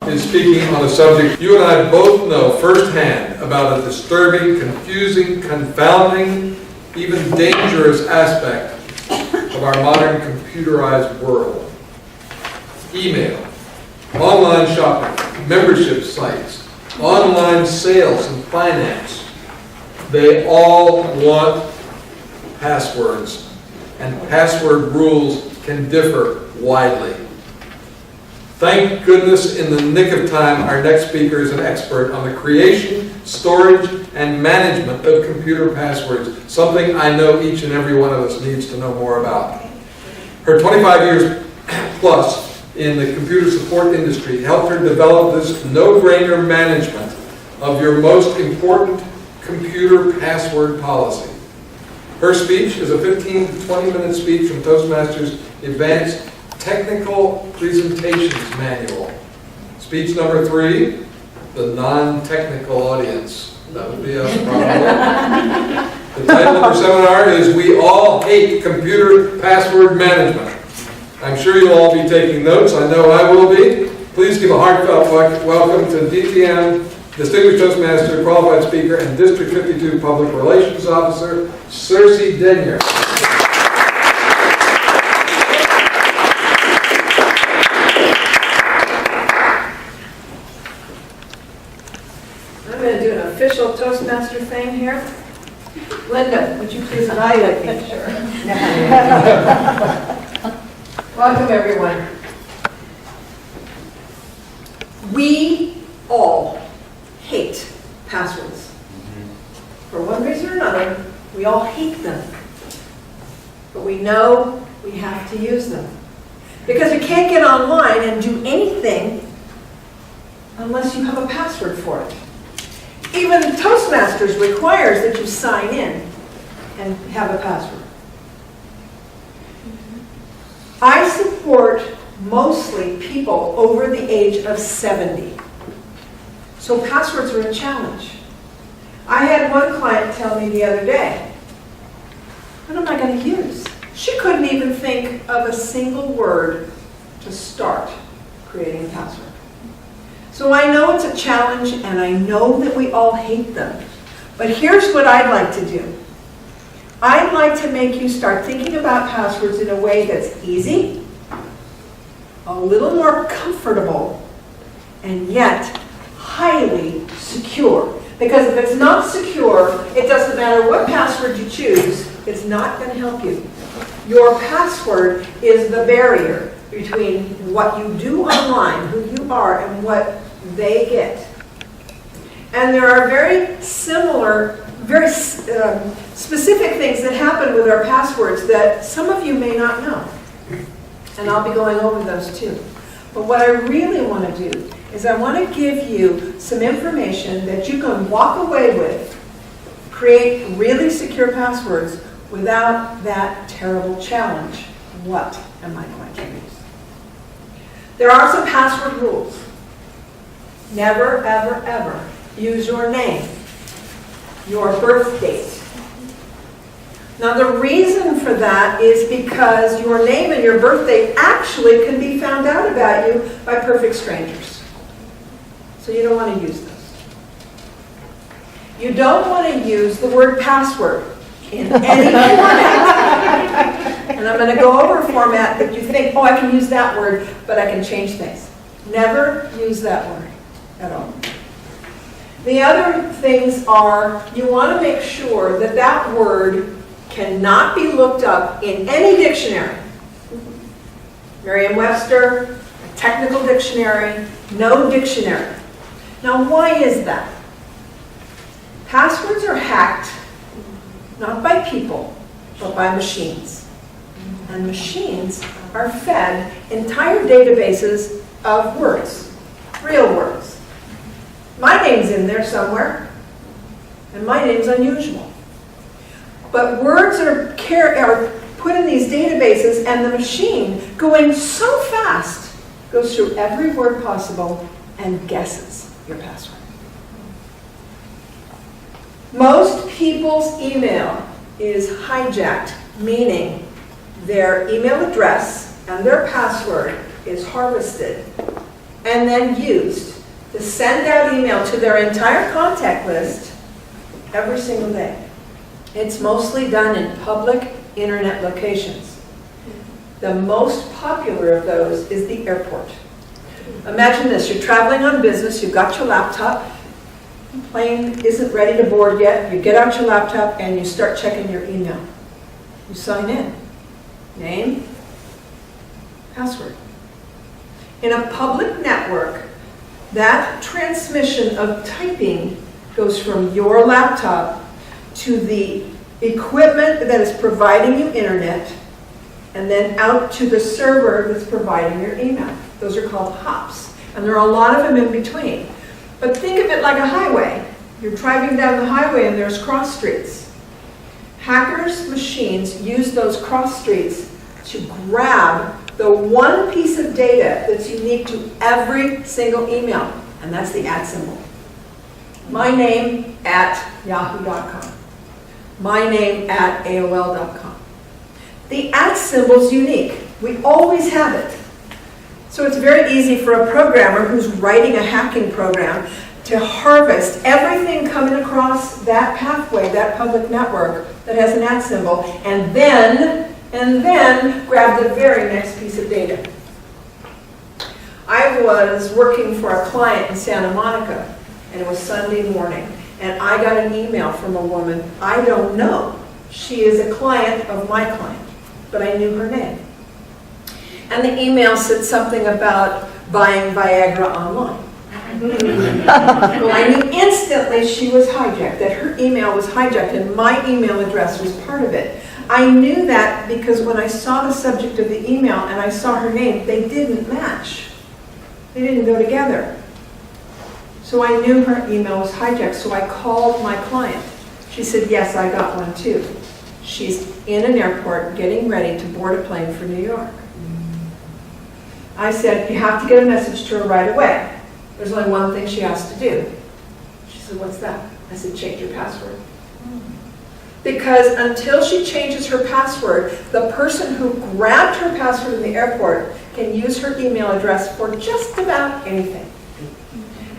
Is speaking on a subject you and I both know firsthand about a disturbing, confusing, confounding, even dangerous aspect of our modern computerized world. Email, online shopping, membership sites, online sales and finance. They all want passwords, and password rules can differ widely. Thank goodness in the nick of time, our next speaker is an expert on the creation, storage, and management of computer passwords, something I know each and every one of us needs to know more about. Her 25 years plus in the computer support industry helped her develop this no-brainer management of your most important computer password policy. Her speech is a 15 to 20-minute speech from Toastmasters Advanced Technical Presentations Manual. Speech number 3, the non-technical audience. That would be us probably. The title of our seminar is We All Hate Computer Password Management. I'm sure you'll all be taking notes. I know I will be. Please give a heartfelt welcome to DTM, Distinguished Toastmaster, Qualified Speaker, and District 52 Public Relations Officer, Circe Denyer. Official Toastmaster thing here. Linda, would you please evaluate me? Sure. Welcome, everyone. We all hate passwords. For one reason or another, we all hate them. But we know we have to use them. Because you can't get online and do anything unless you have a password for it. Even Toastmasters requires that you sign in and have a password. I support mostly people over the age of 70. So passwords are a challenge. I had one client tell me the other day, what am I going to use? She couldn't even think of a single word to start creating a password. So I know it's a challenge, and I know that we all hate them. But here's what I'd like to do. I'd like to make you start thinking about passwords in a way that's easy, a little more comfortable, and yet highly secure. Because if it's not secure, it doesn't matter what password you choose, it's not going to help you. Your password is the barrier between what you do online, who you are, and what they get. And there are very similar, very specific things that happen with our passwords that some of you may not know. And I'll be going over those too. But what I really want to do is I want to give you some information that you can walk away with, create really secure passwords without that terrible challenge. What am I going to use? There are some password rules. Never, ever, ever use your name, your birth date. Now the reason for that is because your name and your birth date actually can be found out about you by perfect strangers. So you don't want to use those. You don't want to use the word password in any format. And I'm going to go over a format that you think, oh, I can use that word, but I can change things. Never use that word at all. The other things are, you want to make sure that that word cannot be looked up in any dictionary. Merriam-Webster, a technical dictionary, no dictionary. Now, why is that? Passwords are hacked not by people, but by machines. And machines are fed entire databases of words, real words. My name's in there somewhere, and my name's unusual. But words are put in these databases, and the machine, going so fast, goes through every word possible and guesses your password. Most people's email is hijacked, meaning their email address and their password is harvested and then used to send out email to their entire contact list every single day. It's mostly done in public internet locations. The most popular of those is the airport. Imagine this, you're traveling on business, you've got your laptop, the plane isn't ready to board yet, you get out your laptop and you start checking your email. You sign in. Name, password. In a public network, that transmission of typing goes from your laptop to the equipment that is providing you internet, and then out to the server that's providing your email. Those are called hops, and there are a lot of them in between. But think of it like a highway. You're driving down the highway and there's cross streets. Hackers' machines use those cross streets to grab the one piece of data that's unique to every single email, and that's the @ symbol. My name at yahoo.com. My name at AOL.com. The @ symbol's unique. We always have it. So it's very easy for a programmer who's writing a hacking program to harvest everything coming across that pathway, that public network that has an @ symbol, and then grab the very next piece of data. I was working for a client in Santa Monica, and it was Sunday morning, and I got an email from a woman I don't know. She is a client of my client, but I knew her name. And the email said something about buying Viagra online. Well, I knew instantly she was hijacked, that her email was hijacked, and my email address was part of it. I knew that because when I saw the subject of the email and I saw her name, they didn't match. They didn't go together. So I knew her email was hijacked, so I called my client. She said, yes, I got one too. She's in an airport getting ready to board a plane for New York. I said, you have to get a message to her right away. There's only one thing she has to do. She said, what's that? I said, change your password. Because until she changes her password, the person who grabbed her password in the airport can use her email address for just about anything.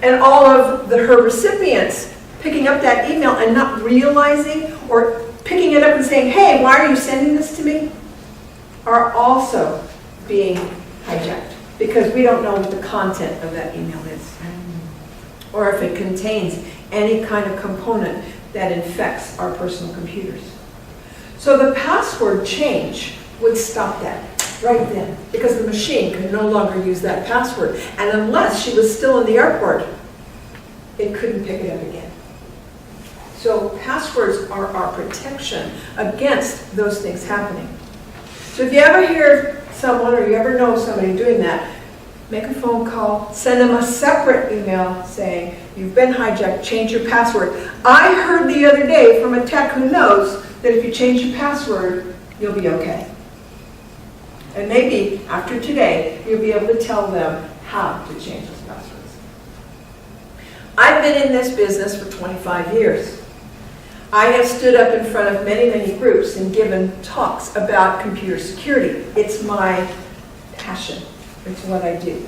And all of her recipients picking up that email and not realizing or picking it up and saying, hey, why are you sending this to me? Are also being hijacked because we don't know what the content of that email is. Or if it contains any kind of component that infects our personal computers. So the password change would stop that right then, because the machine could no longer use that password. And unless she was still in the airport, it couldn't pick it up again. So passwords are our protection against those things happening. So if you ever hear someone or you ever know somebody doing that, make a phone call, send them a separate email saying, you've been hijacked, change your password. I heard the other day from a tech who knows that if you change your password, you'll be okay. And maybe after today, you'll be able to tell them how to change those passwords. I've been in this business for 25 years. I have stood up in front of many, many groups and given talks about computer security. It's my passion. It's what I do.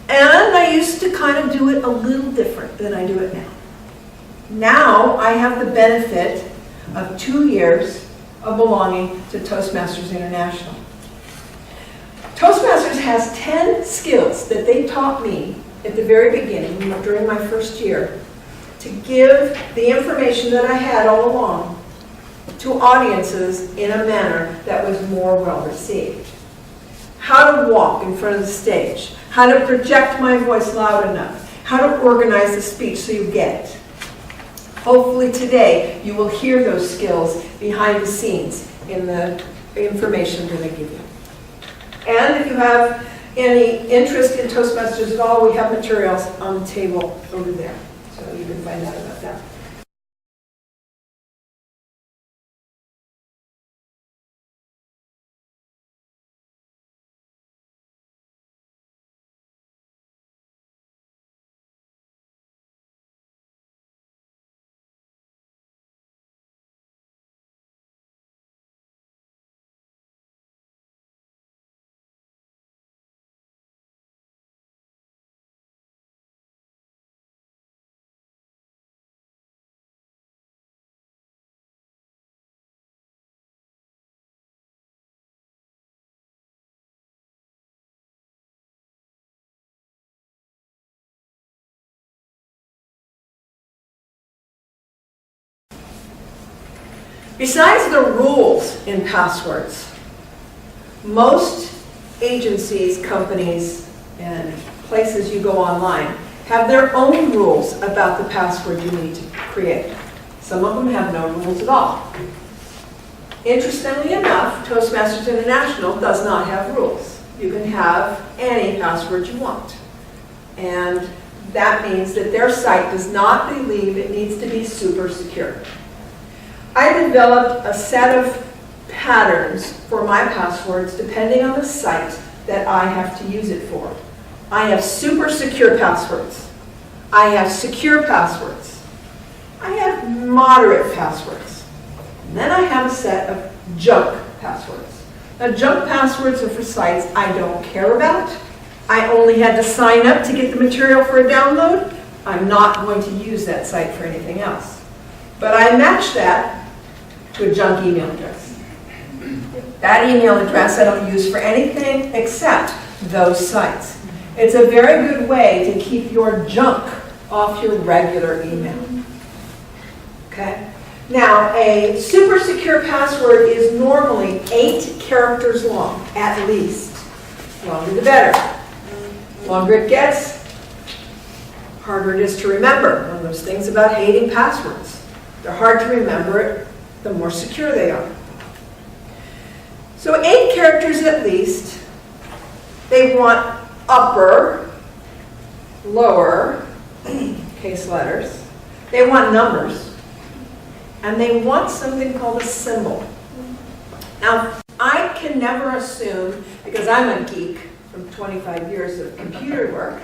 And I used to kind of do it a little different than I do it now. Now I have the benefit of 2 years of belonging to Toastmasters International. Toastmasters has 10 skills that they taught me at the very beginning, during my first year, to give the information that I had all along to audiences in a manner that was more well received. How to walk in front of the stage, how to project my voice loud enough, how to organize the speech so you get it. Hopefully today you will hear those skills behind the scenes in the information that I give you. And if you have any interest in Toastmasters at all, we have materials on the table over there, so you can find out about that. Besides the rules in passwords, most agencies, companies, and places you go online have their own rules about the password you need to create. Some of them have no rules at all. Interestingly enough, Toastmasters International does not have rules. You can have any password you want. And that means that their site does not believe it needs to be super secure. I developed a set of patterns for my passwords depending on the site that I have to use it for. I have super secure passwords. I have secure passwords. I have moderate passwords. And then I have a set of junk passwords. Now, junk passwords are for sites I don't care about. I only had to sign up to get the material for a download. I'm not going to use that site for anything else. But I match that to a junk email address. That email address I don't use for anything except those sites. It's a very good way to keep your junk off your regular email. Okay? Now, a super secure password is normally 8 characters long, at least. Longer the better. Longer it gets, harder it is to remember. One of those things about hating passwords. They're hard to remember, the more secure they are. So 8 characters at least. They want upper, lower case letters. They want numbers. And they want something called a symbol. Now, I can never assume, because I'm a geek from 25 years of computer work,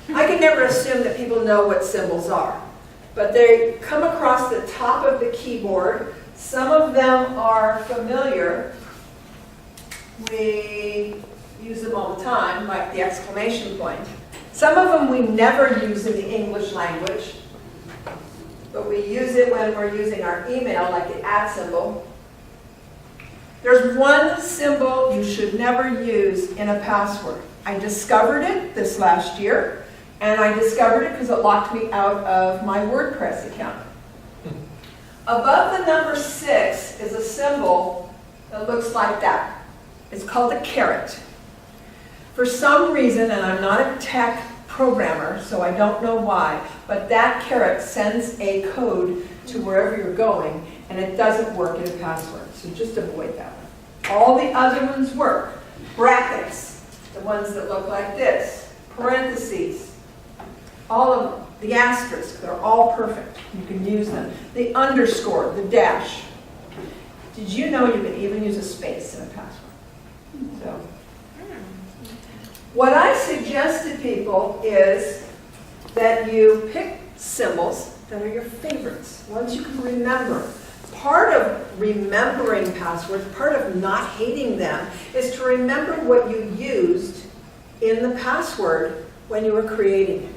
I can never assume that people know what symbols are. But they come across the top of the keyboard. Some of them are familiar. We use them all the time, like the exclamation point. Some of them we never use in the English language, but we use it when we're using our email, like the @ symbol. There's one symbol you should never use in a password. I discovered it this last year, and I discovered it because it locked me out of my WordPress account. Above the number 6 is a symbol that looks like that. It's called a caret. For some reason, and I'm not a tech programmer, so I don't know why, but that caret sends a code to wherever you're going, and it doesn't work in a password, so just avoid that one. All the other ones work. Brackets, the ones that look like this, parentheses, all of them. The asterisk, they're all perfect. You can use them. The underscore, the dash. Did you know you can even use a space in a password? So, what I suggest to people is that you pick symbols that are your favorites, ones you can remember. Part of remembering passwords, part of not hating them, is to remember what you used in the password when you were creating it.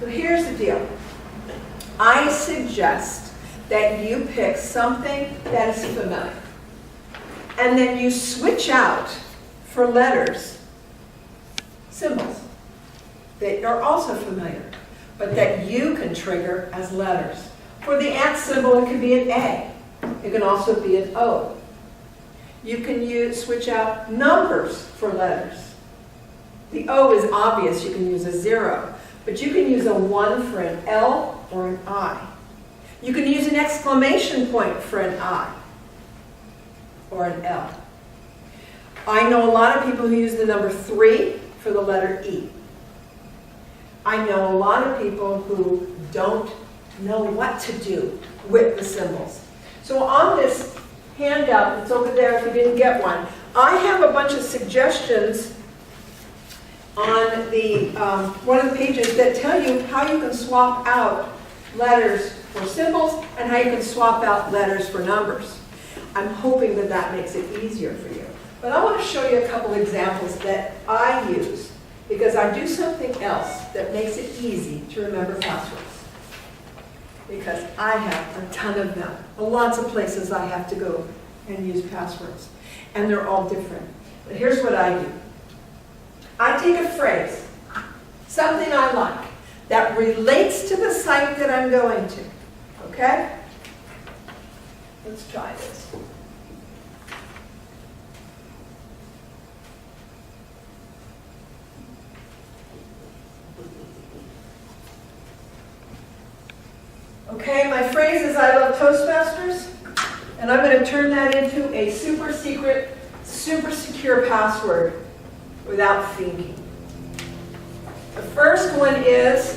So here's the deal. I suggest that you pick something that is familiar. And then you switch out for letters, symbols that are also familiar, but that you can trigger as letters. For the @ symbol, it can be an A. It can also be an O. You can switch out numbers for letters. The O is obvious, you can use a 0, but you can use a 1 for an L or an I. You can use an exclamation point for an I or an L. I know a lot of people who use the number 3 for the letter E. I know a lot of people who don't know what to do with the symbols. So on this handout that's over there, if you didn't get one, I have a bunch of suggestions on the one of the pages that tell you how you can swap out letters for symbols and how you can swap out letters for numbers. I'm hoping that that makes it easier for you. But I want to show you a couple examples that I use because I do something else that makes it easy to remember passwords. Because I have a ton of them. Lots of places I have to go and use passwords. And they're all different. But here's what I do. I take a phrase, something I like, that relates to the site that I'm going to. Okay? Let's try this. Okay, my phrase is I love Toastmasters, and I'm going to turn that into a super secret, super secure password without thinking. The first one is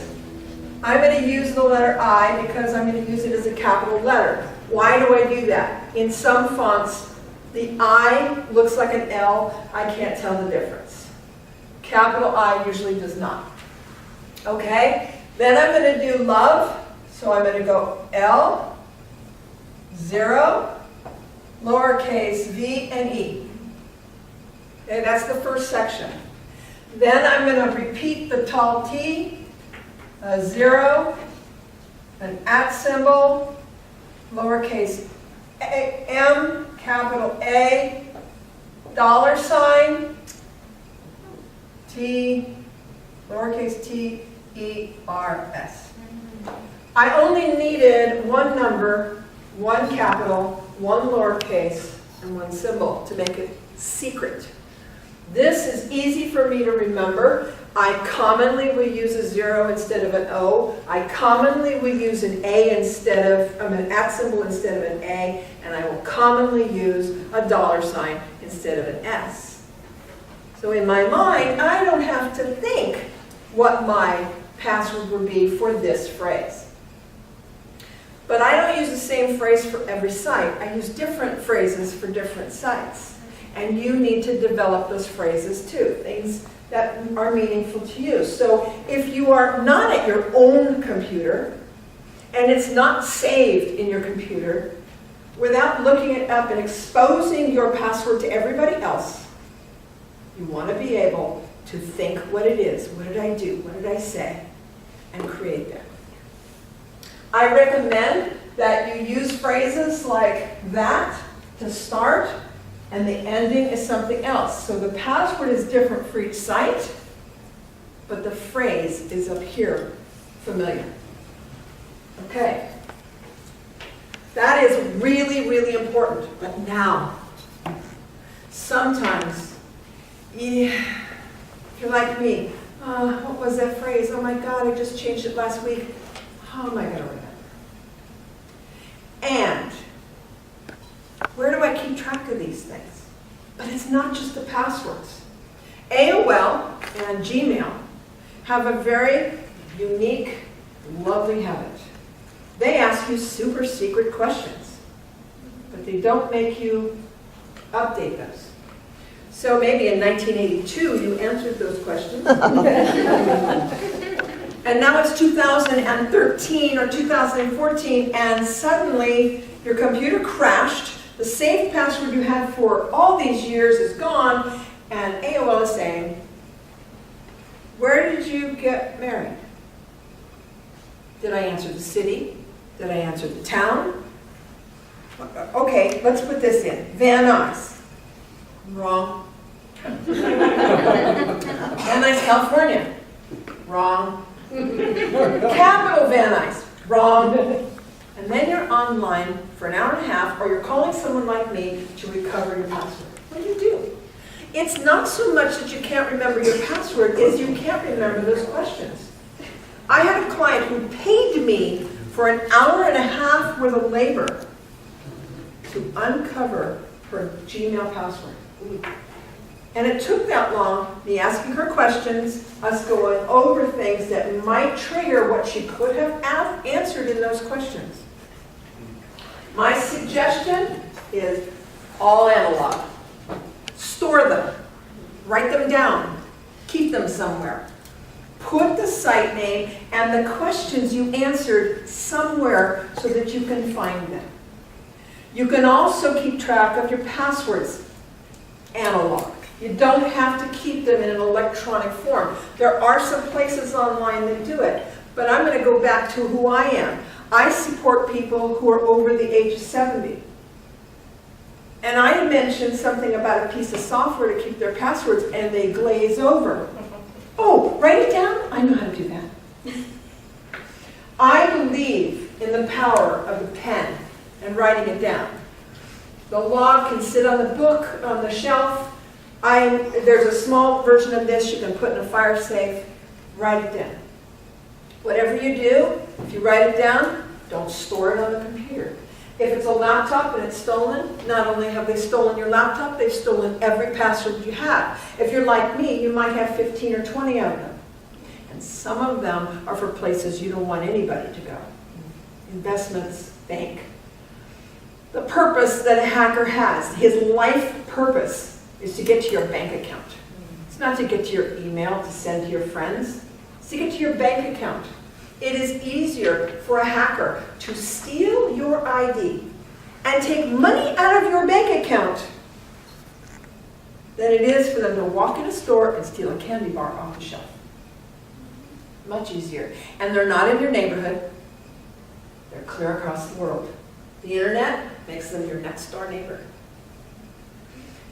I'm going to use the letter I because I'm going to use it as a capital letter. Why do I do that? In some fonts, the I looks like an L. I can't tell the difference. Capital I usually does not. Okay? Then I'm going to do love. So I'm going to go L, 0, lowercase v and e. Okay, that's the first section. Then I'm going to repeat the tall T, 0, an @ symbol, lowercase m, capital A, $, T, lowercase t, E, R, S. I only needed one number, one capital, one lowercase, and one symbol to make it secret. This is easy for me to remember. I commonly will use a 0 instead of an O. I commonly will use an A instead of, an @ symbol instead of an A, and I will commonly use a $sign instead of an S. So in my mind, I don't have to think what my password would be for this phrase. But I don't use the same phrase for every site. I use different phrases for different sites. And you need to develop those phrases too, things that are meaningful to you. So if you are not at your own computer, and it's not saved in your computer, without looking it up and exposing your password to everybody else, you want to be able to think what it is. What did I do? What did I say? And create that. I recommend that you use phrases like that to start, and the ending is something else. So the password is different for each site, but the phrase is up here, familiar. Okay. That is really, really important. But now, sometimes, if you're like me, what was that phrase? Oh my God, I just changed it last week. How am I going to remember? And where do I keep track of these things? But it's not just the passwords. AOL and Gmail have a very unique, lovely habit. They ask you super secret questions, but they don't make you update those. So maybe in 1982 you answered those questions. And now it's 2013 or 2014, and suddenly your computer crashed. The saved password you had for all these years is gone, and AOL is saying, where did you get married? Did I answer the city? Did I answer the town? Okay, let's put this in. Van Nuys. Wrong. Van Nuys, California. Wrong. Capital Van Nuys. Wrong. And then you're online for an hour and a half, or you're calling someone like me to recover your password. What do? It's not so much that you can't remember your password, as you can't remember those questions. I had a client who paid me for an hour and a half worth of labor to uncover her Gmail password. And it took that long, me asking her questions, us going over things that might trigger what she could have answered in those questions. My suggestion is all analog. Store them. Write them down. Keep them somewhere. Put the site name and the questions you answered somewhere so that you can find them. You can also keep track of your passwords analog. You don't have to keep them in an electronic form. There are some places online that do it, but I'm going to go back to who I am. I support people who are over the age of 70. And I mentioned something about a piece of software to keep their passwords, and they glaze over. Oh, write it down? I know how to do that. I believe in the power of the pen and writing it down. The log can sit on the book, on the shelf. There's a small version of this you can put in a fire safe. Write it down. Whatever you do, if you write it down, don't store it on the computer. If it's a laptop and it's stolen, not only have they stolen your laptop, they've stolen every password you have. If you're like me, you might have 15 or 20 of them. And some of them are for places you don't want anybody to go. Investments, bank. The purpose that a hacker has, his life purpose, is to get to your bank account. It's not to get to your email to send to your friends. It's to get to your bank account. It is easier for a hacker to steal your ID and take money out of your bank account than it is for them to walk in a store and steal a candy bar off the shelf. Much easier. And they're not in your neighborhood. They're clear across the world. The internet makes them your next door neighbor.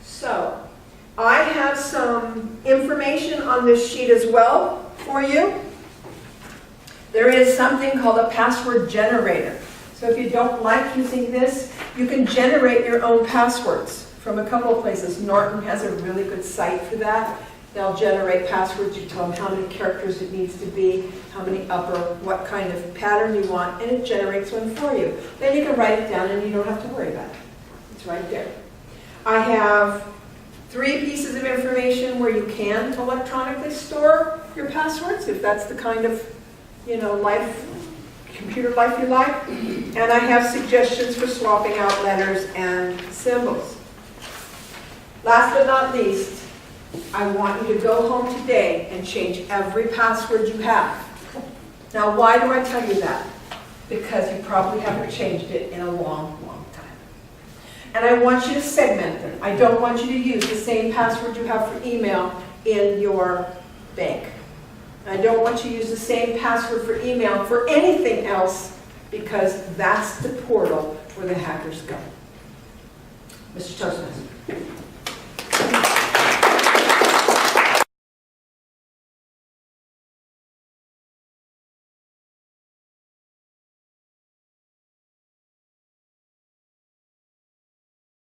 So, I have some information on this sheet as well for you. There is something called a password generator. So if you don't like using this, you can generate your own passwords from a couple of places. Norton has a really good site for that. They'll generate passwords. You tell them how many characters it needs to be, how many upper, what kind of pattern you want, and it generates one for you. Then you can write it down and you don't have to worry about it. It's right there. I have 3 pieces of information where you can electronically store your passwords, if that's the kind of, computer life you like. And I have suggestions for swapping out letters and symbols. Last but not least, I want you to go home today and change every password you have. Now, why do I tell you that? Because you probably haven't changed it in a long, long time. And I want you to segment them. I don't want you to use the same password you have for email in your bank. I don't want you to use the same password for email for anything else, because that's the portal where the hackers go. Mr. Toastmaster.